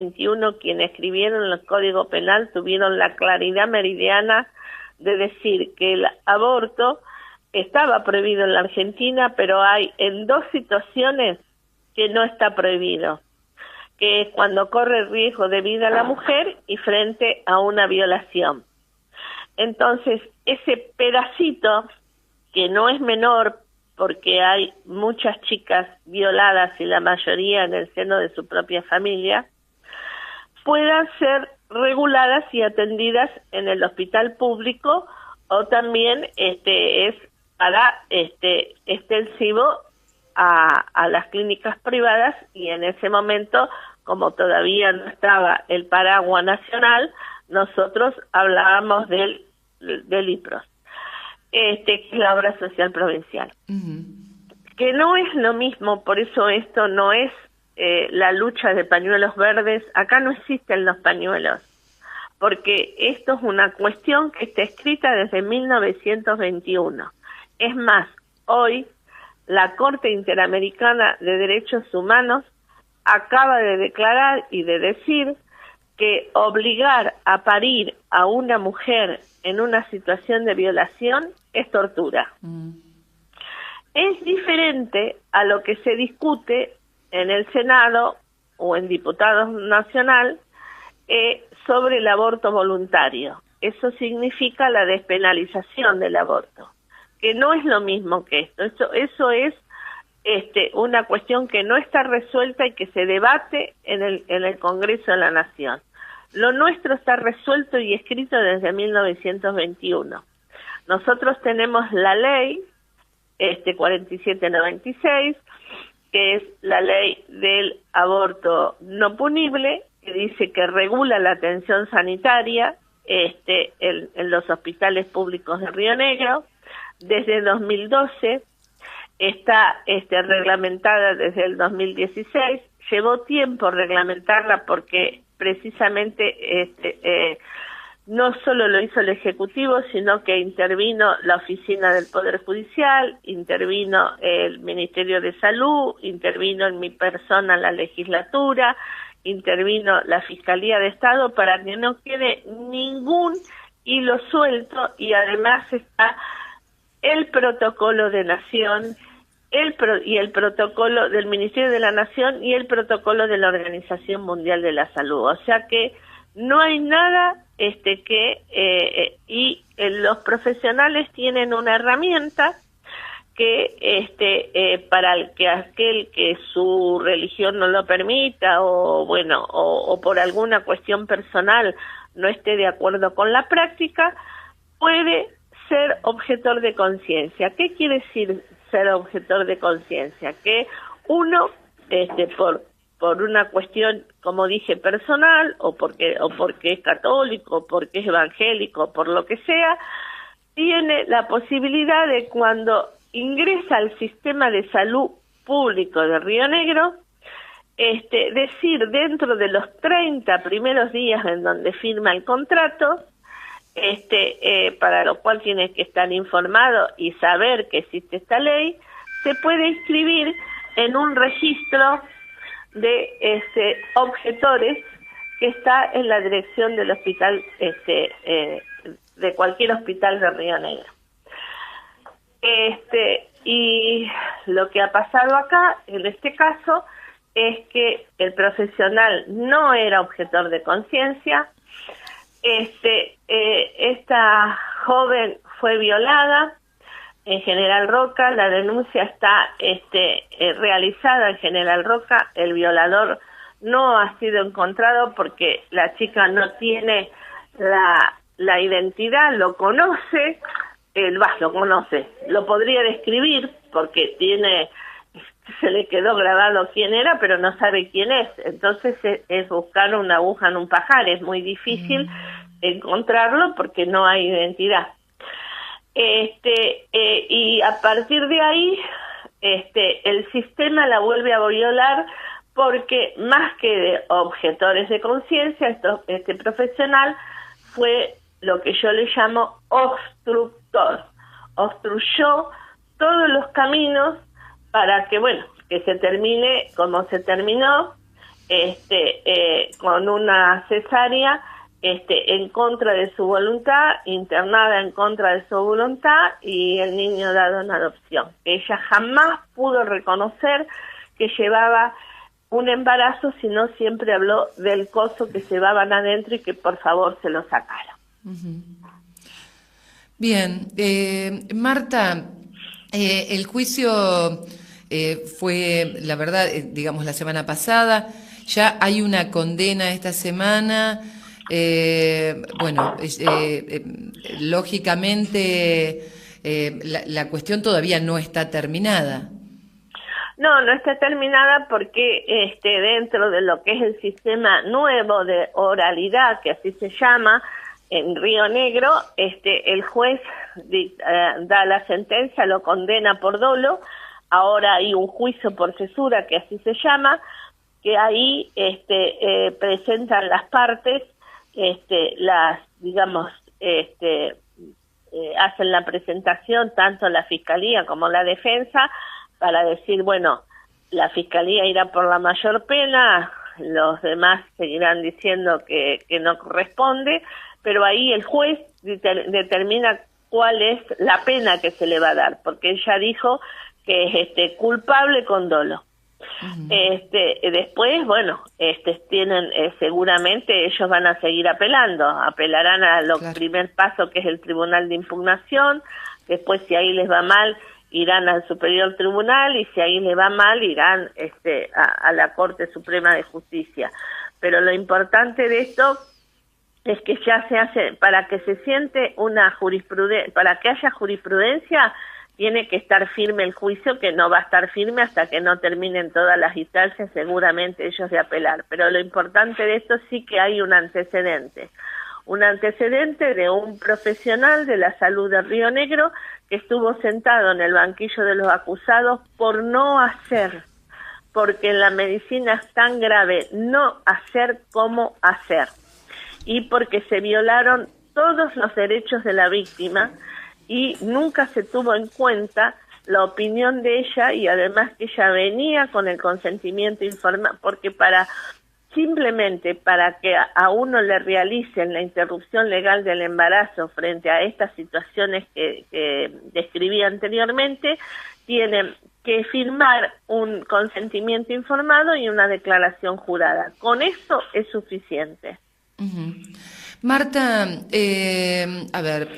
21 quienes escribieron el Código Penal tuvieron la claridad meridiana de decir que el aborto estaba prohibido en la Argentina, pero hay en dos situaciones que no está prohibido, que es cuando corre riesgo de vida la mujer y frente a una violación. Entonces, ese pedacito, que no es menor, porque hay muchas chicas violadas y la mayoría en el seno de su propia familia, puedan ser reguladas y atendidas en el hospital público, o también es para extensivo a las clínicas privadas, y en ese momento, como todavía no estaba el paraguas nacional, nosotros hablábamos del IPROS, que es la obra social provincial. Que no es lo mismo, por eso esto no es la lucha de pañuelos verdes. Acá no existen los pañuelos, porque esto es una cuestión que está escrita desde 1921. Es más, hoy la Corte Interamericana de Derechos Humanos acaba de declarar y de decir que obligar a parir a una mujer en una situación de violación es tortura. Es diferente a lo que se discute en el Senado o en Diputados Nacional sobre el aborto voluntario. Eso significa la despenalización del aborto, que no es lo mismo que esto. Eso es una cuestión que no está resuelta y que se debate en el Congreso de la Nación. Lo nuestro está resuelto y escrito desde 1921. Nosotros tenemos la ley 4796, que es la ley del aborto no punible, que dice que regula la atención sanitaria en los hospitales públicos de Río Negro. Desde 2012 está reglamentada desde el 2016. Llevó tiempo reglamentarla porque precisamente no solo lo hizo el Ejecutivo, sino que intervino la Oficina del Poder Judicial, intervino el Ministerio de Salud, intervino en mi persona la legislatura, intervino la Fiscalía de Estado para que no quede ningún hilo suelto, y además está el protocolo de Nación, el protocolo del Ministerio de la Nación y el protocolo de la Organización Mundial de la Salud. O sea que no hay nada los profesionales tienen una herramienta que para aquel que su religión no lo permita, o por alguna cuestión personal no esté de acuerdo con la práctica, puede ser objetor de conciencia. ¿Qué quiere decir ser objetor de conciencia? Que uno, por una cuestión, como dije, personal, o porque es católico, o porque es evangélico, por lo que sea, tiene la posibilidad de, cuando ingresa al sistema de salud público de Río Negro, decir dentro de los 30 primeros días en donde firma el contrato, para lo cual tiene que estar informado y saber que existe esta ley, se puede inscribir en un registro de objetores que está en la dirección del hospital, de cualquier hospital de Río Negro. Y lo que ha pasado acá, en este caso, es que el profesional no era objetor de conciencia. Esta joven fue violada en General Roca. La denuncia está realizada en General Roca. El violador no ha sido encontrado porque la chica no tiene la identidad, lo conoce, lo podría describir porque se le quedó grabado quién era, pero no sabe quién es. Entonces es buscar una aguja en un pajar, es muy difícil encontrarlo porque no hay identidad. Y a partir de ahí, el sistema la vuelve a violar, porque más que de objetores de conciencia, este profesional fue lo que yo le llamo obstructor. Obstruyó todos los caminos para que se termine como se terminó, con una cesárea, en contra de su voluntad, internada en contra de su voluntad, y el niño dado en adopción. Ella jamás pudo reconocer que llevaba un embarazo, sino siempre habló del coso que llevaban adentro y que por favor se lo sacaran. Uh-huh. Bien, Marta, el juicio fue, la verdad, digamos, la semana pasada. Ya hay una condena esta semana. Bueno, lógicamente la cuestión todavía no está terminada. No, no está terminada porque dentro de lo que es el sistema nuevo de oralidad, que así se llama, en Río Negro, el juez da la sentencia, lo condena por dolo. Ahora hay un juicio por cesura, que así se llama, que ahí presentan las partes, hacen la presentación tanto la fiscalía como la defensa para decir, bueno, la fiscalía irá por la mayor pena, los demás seguirán diciendo que no corresponde, pero ahí el juez determina cuál es la pena que se le va a dar, porque ella dijo que es culpable con dolo. Uh-huh. Después, bueno, tienen seguramente ellos van a seguir apelarán a lo primer paso, que es el Tribunal de Impugnación. Después, si ahí les va mal, irán al Superior Tribunal, y si ahí les va mal, irán a la Corte Suprema de Justicia. Pero lo importante de esto es que ya se hace, para que se siente una jurisprudencia, para que haya jurisprudencia, tiene que estar firme el juicio, que no va a estar firme hasta que no terminen todas las instancias, seguramente ellos de apelar. Pero lo importante de esto sí que hay un antecedente de un profesional de la salud de Río Negro que estuvo sentado en el banquillo de los acusados por no hacer, porque en la medicina es tan grave no hacer como hacer, y porque se violaron todos los derechos de la víctima, y nunca se tuvo en cuenta la opinión de ella, y además que ella venía con el consentimiento informado, porque simplemente para que a uno le realicen la interrupción legal del embarazo frente a estas situaciones que describí anteriormente, tienen que firmar un consentimiento informado y una declaración jurada. Con eso es suficiente. Uh-huh. Marta, a ver,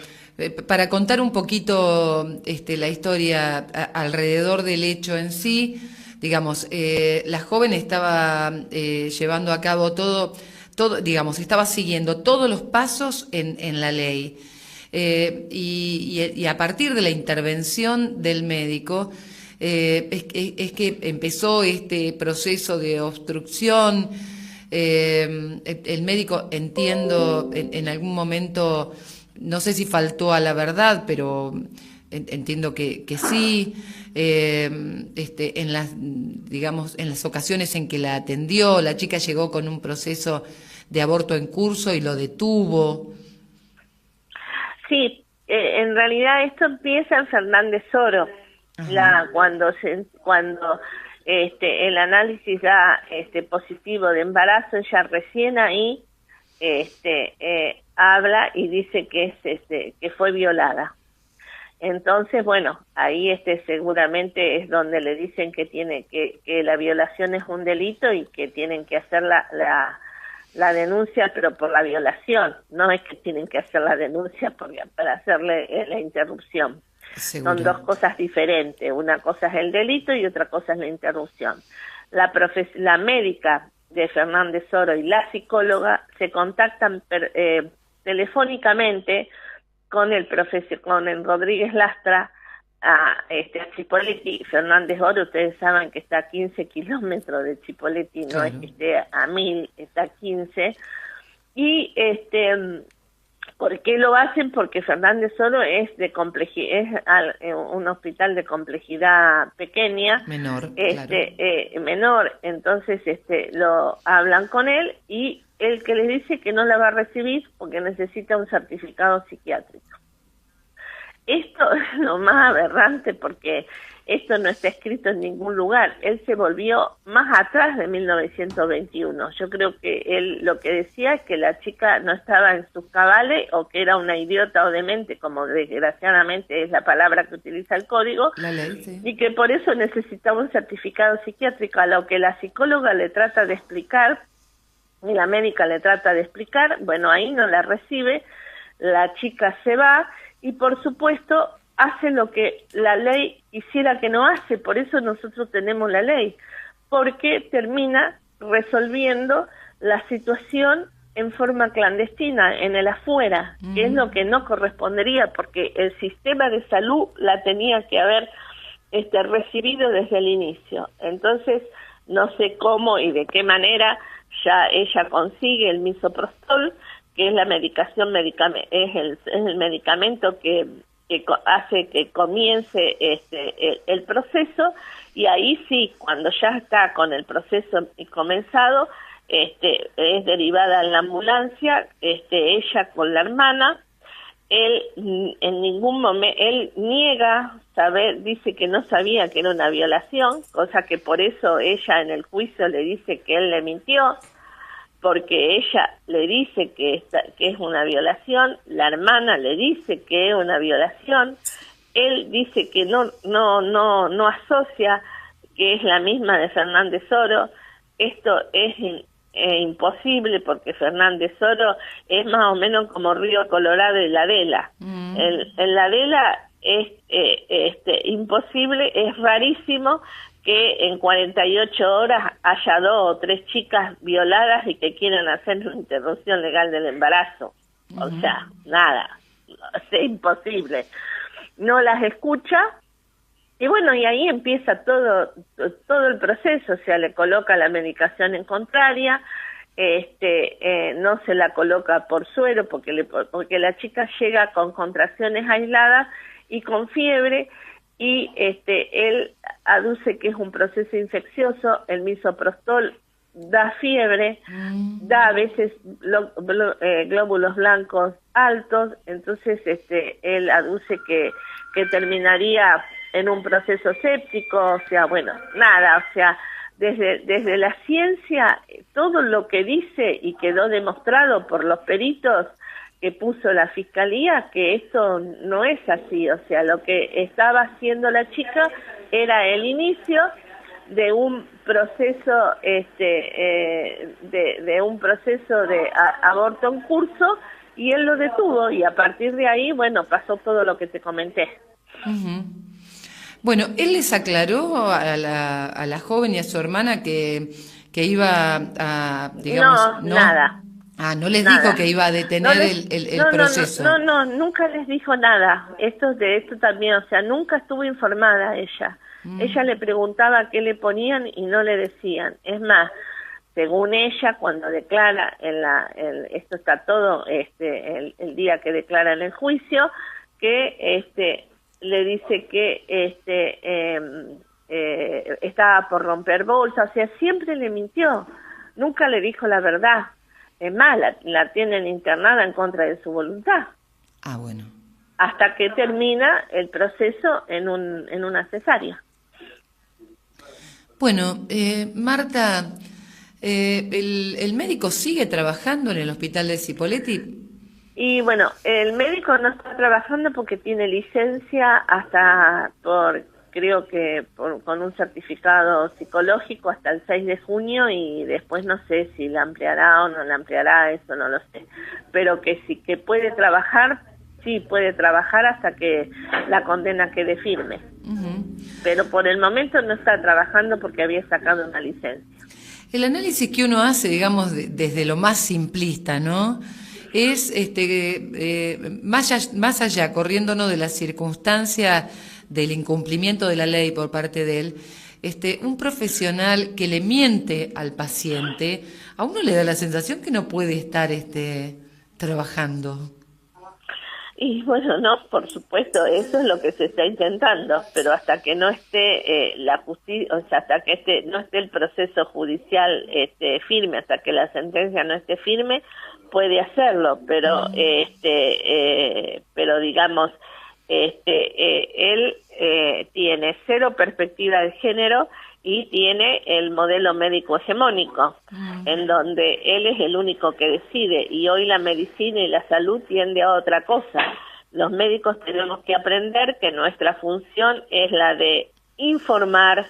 para contar un poquito la historia alrededor del hecho en sí, digamos, la joven estaba llevando a cabo todo, digamos, estaba siguiendo todos los pasos en la ley. Y a partir de la intervención del médico, es que empezó este proceso de obstrucción. El médico, entiendo, en algún momento, no sé si faltó a la verdad, pero entiendo que sí. En las ocasiones en que la atendió, la chica llegó con un proceso de aborto en curso y lo detuvo. Sí, en realidad esto empieza en Fernández Oro. Cuando el análisis da positivo de embarazo, ella recién ahí habla y dice que que fue violada. Entonces, bueno, ahí seguramente es donde le dicen que la violación es un delito y que tienen que hacer la denuncia, pero por la violación, no es que tienen que hacer la denuncia para hacerle la interrupción. ¿Seguro? Son dos cosas diferentes, una cosa es el delito y otra cosa es la interrupción. La médica de Fernández Oro y la psicóloga se contactan telefónicamente con el Rodríguez Lastra a Chipoleti. Fernández Oro, ustedes saben que está a 15 kilómetros de Chipoleti, no es que esté a 1000, está a 15. Y ¿por qué lo hacen? Porque Fernández Oro es un hospital de complejidad pequeña, menor, menor. Entonces lo hablan con él y el que les dice que no la va a recibir porque necesita un certificado psiquiátrico. esto es lo más aberrante porque esto no está escrito en ningún lugar. Él se volvió más atrás de 1921. Yo creo que él lo que decía es que la chica no estaba en sus cabales o que era una idiota o demente, como desgraciadamente es la palabra que utiliza el código, la ley, sí. Y que por eso necesitaba un certificado psiquiátrico, a lo que la psicóloga le trata de explicar y la médica le trata de explicar. Bueno, ahí no la recibe, la chica se va y por supuesto hace lo que la ley quisiera que no hace. Por eso nosotros tenemos la ley, porque termina resolviendo la situación en forma clandestina, en el afuera, que es lo que no correspondería, porque el sistema de salud la tenía que haber recibido desde el inicio. Entonces, no sé cómo y de qué manera ya ella consigue el misoprostol, que es la medicación, es el medicamento que hace que comience el proceso, y ahí sí, cuando ya está con el proceso comenzado, es derivada en la ambulancia, ella con la hermana. Él en ningún momento, él niega saber, dice que no sabía que era una violación, cosa que por eso ella en el juicio le dice que él le mintió, porque ella le dice que es una violación, la hermana le dice que es una violación, él dice que no asocia que es la misma de Fernández Oro. Esto es imposible, porque Fernández Oro es más o menos como Río Colorado y La Adela. En La Adela es imposible, es rarísimo que en 48 horas haya 2 o 3 chicas violadas y que quieran hacer una interrupción legal del embarazo. O sea, nada, es imposible. No las escucha, y bueno, y ahí empieza todo el proceso. O sea, le coloca la medicación en contraria, no se la coloca por suero, porque la chica llega con contracciones aisladas y con fiebre, y él aduce que es un proceso infeccioso. El misoprostol da fiebre, da a veces glóbulos blancos altos, entonces él aduce que terminaría en un proceso séptico. O sea, bueno, nada, o sea, desde la ciencia, todo lo que dice y quedó demostrado por los peritos que puso la fiscalía, que esto no es así. O sea, lo que estaba haciendo la chica era el inicio de un proceso de un proceso de aborto en curso, y él lo detuvo, y a partir de ahí, bueno, pasó todo lo que te comenté. Bueno, él les aclaró a la joven y a su hermana que iba a, digamos... No, nada. Ah, no les nada. Dijo que iba a detener el proceso. No, nunca les dijo nada. De esto también, o sea, nunca estuvo informada ella. Ella le preguntaba qué le ponían y no le decían. Es más, según ella, cuando declara esto está todo el día que declara en el juicio, que le dice que estaba por romper bolsa. O sea, siempre le mintió, nunca le dijo la verdad. Es más, la tienen internada en contra de su voluntad. Ah, bueno. Hasta que termina el proceso en una cesárea. Bueno, Marta, ¿el médico sigue trabajando en el hospital de Cipolletti? Y bueno, el médico no está trabajando porque tiene licencia hasta creo que con un certificado psicológico hasta el 6 de junio, y después no sé si la ampliará o no la ampliará, eso no lo sé. Pero que sí, que puede trabajar, sí puede trabajar hasta que la condena quede firme. Pero por el momento no está trabajando porque había sacado una licencia. El análisis que uno hace, digamos, desde lo más simplista, ¿no?, es más allá, corriéndonos de la circunstancia del incumplimiento de la ley por parte de él, un profesional que le miente al paciente, a uno le da la sensación que no puede estar trabajando. Y bueno, no, por supuesto, eso es lo que se está intentando, pero hasta que no esté la justicia, o sea, hasta que no esté el proceso judicial firme, hasta que la sentencia no esté firme, puede hacerlo, pero pero digamos, él tiene cero perspectiva de género y tiene el modelo médico hegemónico, en donde él es el único que decide, y hoy la medicina y la salud tiende a otra cosa. Los médicos tenemos que aprender que nuestra función es la de informar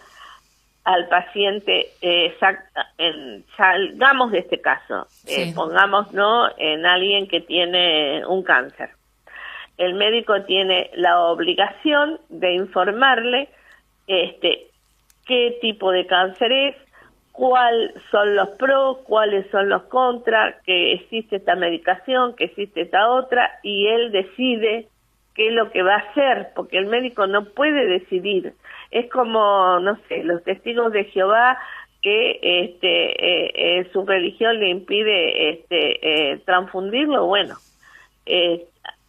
al paciente, salgamos de este caso, Sí. pongámonos en alguien que tiene un cáncer. El médico tiene la obligación de informarle qué tipo de cáncer es, cuáles son los pros, cuáles son los contras, que existe esta medicación, que existe esta otra, y él decide qué es lo que va a hacer, porque el médico no puede decidir. Es como, no sé, los testigos de Jehová que su religión le impide transfundirlo, bueno,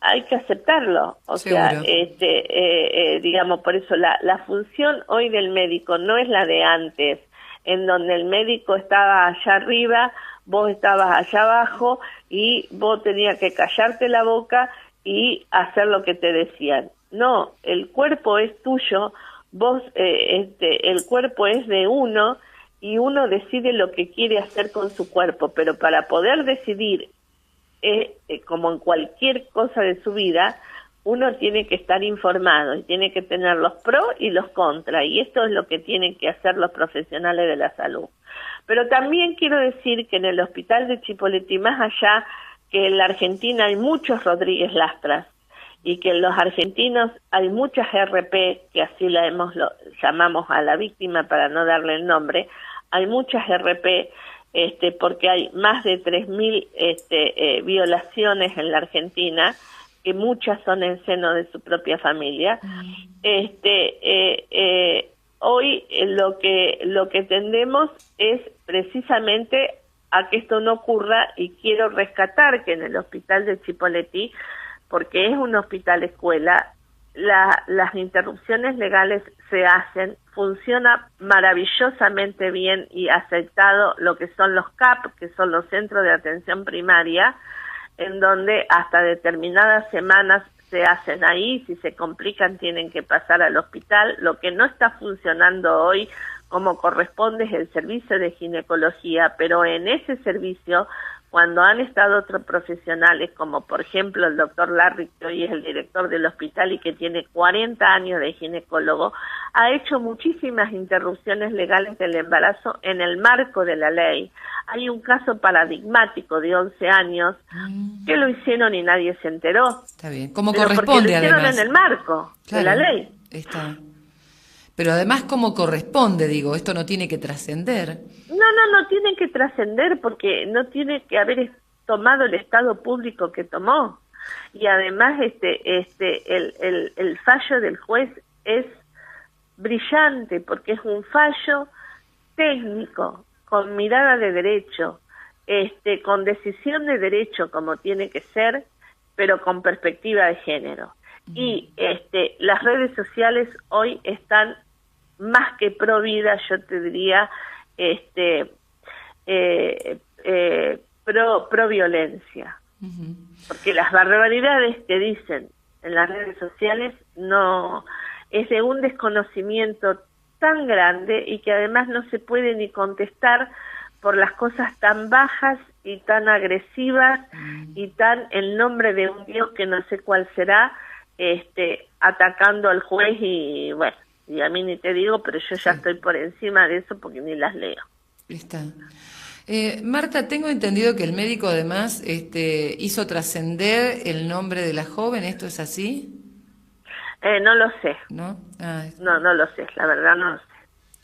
hay que aceptarlo, o Seguro. sea, digamos, por eso la función hoy del médico no es la de antes, en donde el médico estaba allá arriba, vos estabas allá abajo y vos tenías que callarte la boca y hacer lo que te decían. No, el cuerpo es tuyo, vos, el cuerpo es de uno y uno decide lo que quiere hacer con su cuerpo, pero para poder decidir, como en cualquier cosa de su vida, uno tiene que estar informado y tiene que tener los pros y los contras, y esto es lo que tienen que hacer los profesionales de la salud. Pero también quiero decir que en el hospital de Chipoleti, más allá que en la Argentina hay muchos Rodríguez Lastras, y que en los argentinos hay muchas RP, que así llamamos a la víctima para no darle el nombre, hay muchas RP, porque hay más de 3.000 violaciones en la Argentina, que muchas son en seno de su propia familia. Hoy lo que tendemos es precisamente a que esto no ocurra, y quiero rescatar que en el hospital de Chipoleti, porque es un hospital escuela, las interrupciones legales se hacen, funciona maravillosamente bien y aceptado lo que son los CAP, que son los centros de atención primaria, en donde hasta determinadas semanas se hacen ahí, si se complican tienen que pasar al hospital. Lo que no está funcionando hoy como corresponde es el servicio de ginecología, pero en ese servicio, cuando han estado otros profesionales, como por ejemplo el doctor Larry, que hoy es el director del hospital y que tiene 40 años de ginecólogo, ha hecho muchísimas interrupciones legales del embarazo en el marco de la ley. Hay un caso paradigmático de 11 años que lo hicieron y nadie se enteró. Está bien, como Pero corresponde porque lo hicieron además. en el marco de la ley. Está. Pero además como corresponde, digo, esto no tiene que trascender. No tienen que trascender, porque no tiene que haber tomado el Estado público que tomó. Y además el fallo del juez es brillante, porque es un fallo técnico, con mirada de derecho, con decisión de derecho como tiene que ser, pero con perspectiva de género. Y las redes sociales hoy están más que pro vida, yo te diría, pro violencia. Porque las barbaridades que dicen en las redes sociales no es de un desconocimiento tan grande, y que además no se puede ni contestar por las cosas tan bajas y tan agresivas y tan en nombre de un Dios que no sé cuál será, atacando al juez. Y bueno, y a mí ni te digo, pero yo ya estoy por encima de eso porque ni las leo. Está. Marta, tengo entendido que el médico además hizo trascender el nombre de la joven, ¿esto es así? No lo sé. ¿No? No lo sé, la verdad no lo sé.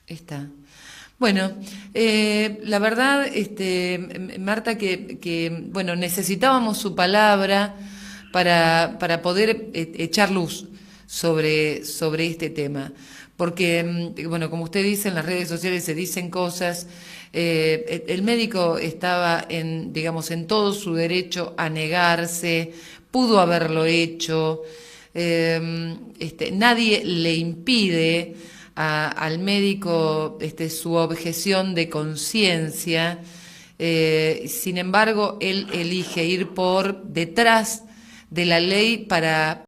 Está. Bueno, la verdad, Marta, que bueno, necesitábamos su palabra para poder echar luz sobre este tema. Porque, bueno, como usted dice, en las redes sociales se dicen cosas. El médico estaba digamos, en todo su derecho a negarse, pudo haberlo hecho. Nadie le impide al médico su objeción de conciencia. Sin embargo, él elige ir por detrás de la ley para